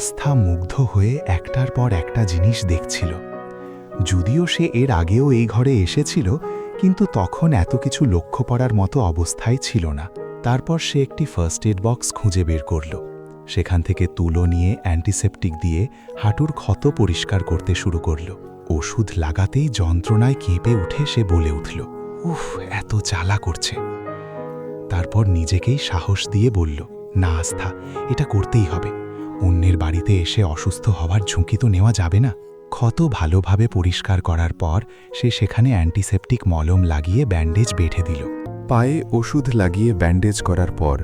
আস্থা মুগ্ধ হয়ে একটার পর একটা জিনিস দেখছিল। যদিও সে এর আগেও এই ঘরে এসেছিল, কিন্তু তখন এত কিছু লক্ষ্য করার মতো অবস্থায় ছিল না। তারপর সে একটি ফার্স্ট এড বক্স খুঁজে বের করল। সেখান থেকে তুলো নিয়ে অ্যান্টিসেপটিক দিয়ে হাঁটুর ক্ষত পরিষ্কার করতে শুরু করল। ওষুধ লাগাতেই যন্ত্রণায় কেঁপে উঠে সে বলে উঠল, উফ, এত জ্বালা করছে। তারপর নিজেকেই সাহস দিয়ে বলল, না আস্থা, এটা করতেই হবে। অন্যের বাড়িতে এসে অসুস্থ হওয়ার ঝুঁকি তো নেওয়া যাবে না। ক্ষত ভালোভাবে পরিষ্কার করার পর সে সেখানে অ্যান্টিসেপটিক মলম লাগিয়ে ব্যান্ডেজ বেঁধে দিল। পায়ে ওষুধ লাগিয়ে ব্যান্ডেজ করার পর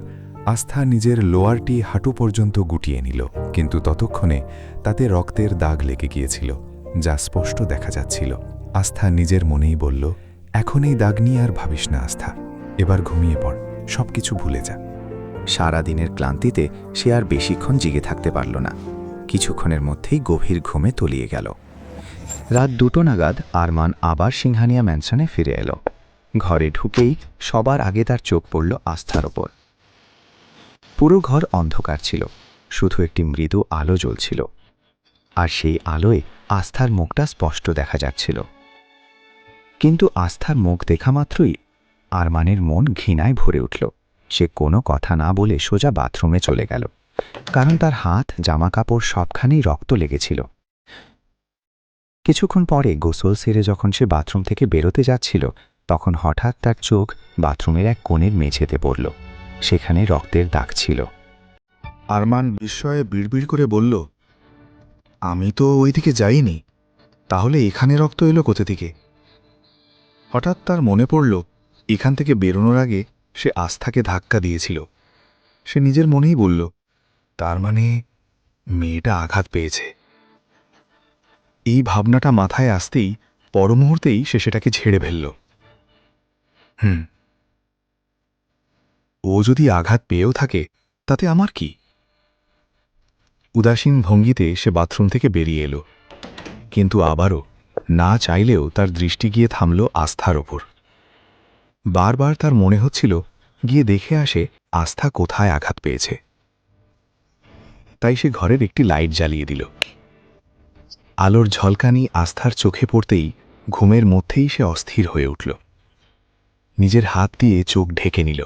আস্থা নিজের লোয়ারটি হাঁটু পর্যন্ত গুটিয়ে নিল, কিন্তু ততক্ষণে তাতে রক্তের দাগ লেগে গিয়েছিল, যা স্পষ্ট দেখা যাচ্ছিল। আস্থা নিজের মনেই বলল, এখন এই দাগ নিয়ে আর ভাবিস না আস্থা, এবার ঘুমিয়ে পড়, সবকিছু ভুলে যা। সারাদিনের ক্লান্তিতে সে আর বেশিক্ষণ জেগে থাকতে পারল না। কিছুক্ষণের মধ্যেই গভীর ঘুমে তলিয়ে গেল। রাত 2টো নাগাদ আরমান আবার সিংহানিয়া ম্যানশনে ফিরে এলো। ঘরে ঢুকেই সবার আগে তার চোখ পড়ল আস্থার ওপর। পুরো ঘর অন্ধকার ছিল, শুধু একটি মৃদু আলো জ্বলছিল, আর সেই আলোয় আস্থার মুখটা স্পষ্ট দেখা যাচ্ছিল। কিন্তু আস্থার মুখ দেখা মাত্রই আরমানের মন ঘৃণায় ভরে উঠল। সে কোনো কথা না বলে সোজা বাথরুমে চলে গেল, কারণ তার হাত, জামা কাপড় সবখানেই রক্ত লেগেছিল। কিছুক্ষণ পরে গোসল সেরে যখন সে বাথরুম থেকে বেরোতে যাচ্ছিল, তখন হঠাৎ তার চোখ বাথরুমের এক কোণের মেঝেতে পড়ল। সেখানে রক্তের দাগ ছিল। আরমান বিস্ময়ে বিড়বিড় করে বলল, আমি তো ওইদিকে যাইনি, তাহলে এখানে রক্ত এলো কোথা থেকে? হঠাৎ তার মনে পড়ল, এখান থেকে বেরোনোর আগে সে আস্থাকে ধাক্কা দিয়েছিল। সে নিজের মনেই বলল, তার মানে মেয়েটা আঘাত পেয়েছে। এই ভাবনাটা মাথায় আসতেই পর মুহূর্তেই সে সেটাকে ঝেড়ে ফেলল। ও যদি আঘাত পেয়েও থাকে, তাতে আমার কি? উদাসীন ভঙ্গিতে সে বাথরুম থেকে বেরিয়ে এলো, কিন্তু আবারও না চাইলেও তার দৃষ্টি গিয়ে থামল আস্থার ওপর। বারবার তার মনে হচ্ছিল গিয়ে দেখে আসে আস্থা কোথায় আঘাত পেয়েছে। তাই সে ঘরের একটি লাইট জ্বালিয়ে দিল। আলোর ঝলকানি আস্থার চোখে পড়তেই ঘুমের মধ্যেই সে অস্থির হয়ে উঠল। নিজের হাত দিয়ে চোখ ঢেকে নিল।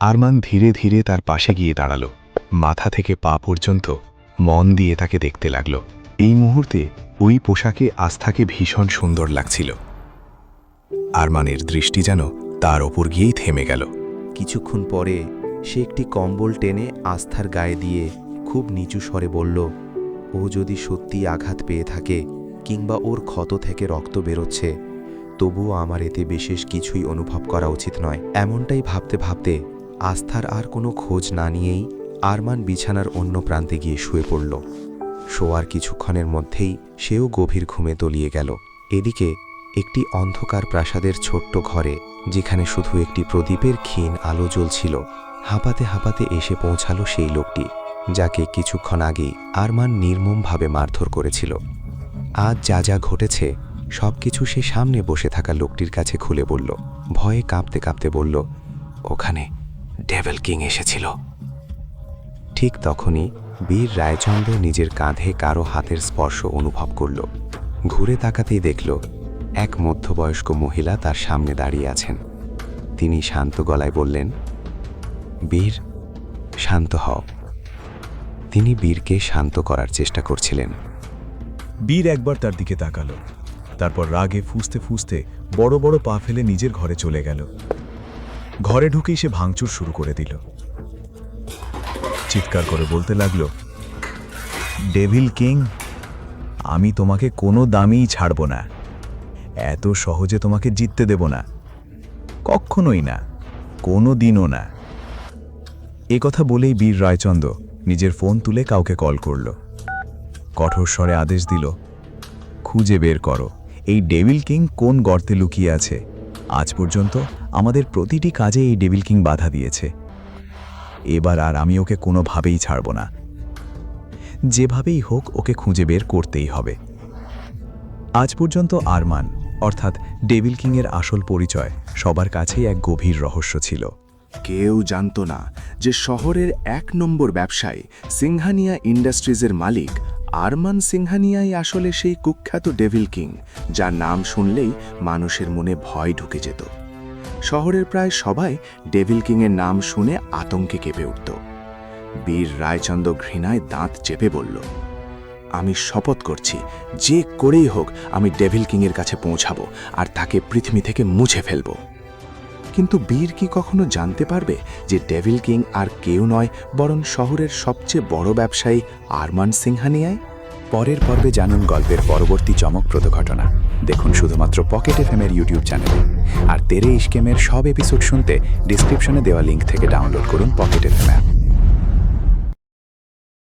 আরমান ধীরে ধীরে তার পাশে গিয়ে দাঁড়াল, মাথা থেকে পা পর্যন্ত মন দিয়ে তাকে দেখতে লাগল। এই মুহূর্তে ওই পোশাকে আস্থাকে ভীষণ সুন্দর লাগছিল। আরমানের দৃষ্টি যেন তার ওপর গিয়েই থেমে গেল। কিছুক্ষণ পরে সে একটি কম্বল টেনে আস্থার গায়ে দিয়ে খুব নিচু স্বরে বলল, ও যদি সত্যি আঘাত পেয়ে থাকে কিংবা ওর ক্ষত থেকে রক্ত বেরোচ্ছে, তবুও আমার এতে বিশেষ কিছুই অনুভব করা উচিত নয়। এমনটাই ভাবতে ভাবতে আস্থার আর কোনো খোঁজ না নিয়েই আরমান বিছানার অন্য প্রান্তে গিয়ে শুয়ে পড়ল। শোয়ার কিছুক্ষণের মধ্যেই সেও গভীর ঘুমে তলিয়ে গেল। এদিকে একটি অন্ধকার প্রাসাদের ছোট্ট ঘরে, যেখানে শুধু একটি প্রদীপের ক্ষীণ আলো জ্বলছিল, হাঁপাতে হাঁপাতে এসে পৌঁছালো সেই লোকটি, যাকে কিছুক্ষণ আগেই আরমান নির্মমভাবে মারধর করেছিল। আজ যা যা ঘটেছে সবকিছু সে সামনে বসে থাকা লোকটির কাছে খুলে বলল। ভয়ে কাঁপতে কাঁপতে বলল, ওখানে ডেভিল কিং এসেছিল। ঠিক তখনই বীর রায়চন্দ্র নিজের কাঁধে কারো হাতের স্পর্শ অনুভব করল। ঘুরে তাকাতেই দেখল এক মধ্যবয়স্ক মহিলা তার সামনে দাঁড়িয়ে আছেন। তিনি শান্ত গলায় বললেন, বীর, শান্ত হও। তিনি বীরকে শান্ত করার চেষ্টা করছিলেন। বীর একবার তার দিকে তাকালো, তারপর রাগে ফুঁসতে ফুঁসতে বড় বড় পা ফেলে নিজের ঘরে চলে গেল। ঘরে ঢুকেই সে ভাঙচুর শুরু করে দিল। চিৎকার করে বলতে লাগলো, ডেভিল কিং, আমি তোমাকে কোনো দামেই ছাড়ব না। এত সহজে তোমাকে জিততে দেব না, কখনোই না, কোনো দিনও না। এ কথা বলেই বীর রায়চন্দ্র নিজের ফোন তুলে কাউকে কল করল। কঠোর স্বরে আদেশ দিল, খুঁজে বের করো এই ডেভিল কিং কোন গর্তে লুকিয়ে আছে। আজ পর্যন্ত আমাদের প্রতিটি কাজে এই ডেভিল কিং বাধা দিয়েছে। এবার আর আমি ওকে কোনোভাবেই ছাড়ব না। যেভাবেই হোক ওকে খুঁজে বের করতেই হবে। আজ পর্যন্ত আরমান অর্থাৎ ডেভিল কিংয়ের আসল পরিচয় সবার কাছেই এক গভীর রহস্য ছিল। কেউ জানতো না যে শহরের ১ নম্বর ব্যবসায়ী সিংহানিয়া ইন্ডাস্ট্রিজের মালিক আরমান সিংহানিয়াই আসলে সেই কুখ্যাত ডেভিল কিং, যার নাম শুনলেই মানুষের মনে ভয় ঢুকে যেত। শহরের প্রায় সবাই ডেভিল কিংয়ের নাম শুনে আতঙ্কে কেঁপে উঠত। বীর রায়চন্দ্র ঘৃণায় দাঁত চেপে বলল, আমি শপথ করছি, যে করেই হোক আমি ডেভিল কিংয়ের কাছে পৌঁছাবো আর তাকে পৃথিবী থেকে মুছে ফেলব। কিন্তু বীর কি কখনো জানতে পারবে যে ডেভিল কিং আর কেউ নয়, বরং শহরের সবচেয়ে বড় ব্যবসায়ী আরমান সিংহানিয়ায়? পরের পর্বে জানুন গল্পের পরবর্তী চমকপ্রদ ঘটনা। দেখুন শুধুমাত্র পকেট এফএম-এর ইউটিউব চ্যানেলে। আর তেরে ইশকেমের সব এপিসোড শুনতে ডিসক্রিপশনে দেওয়া লিঙ্ক থেকে ডাউনলোড করুন পকেট এফএম অ্যাপ।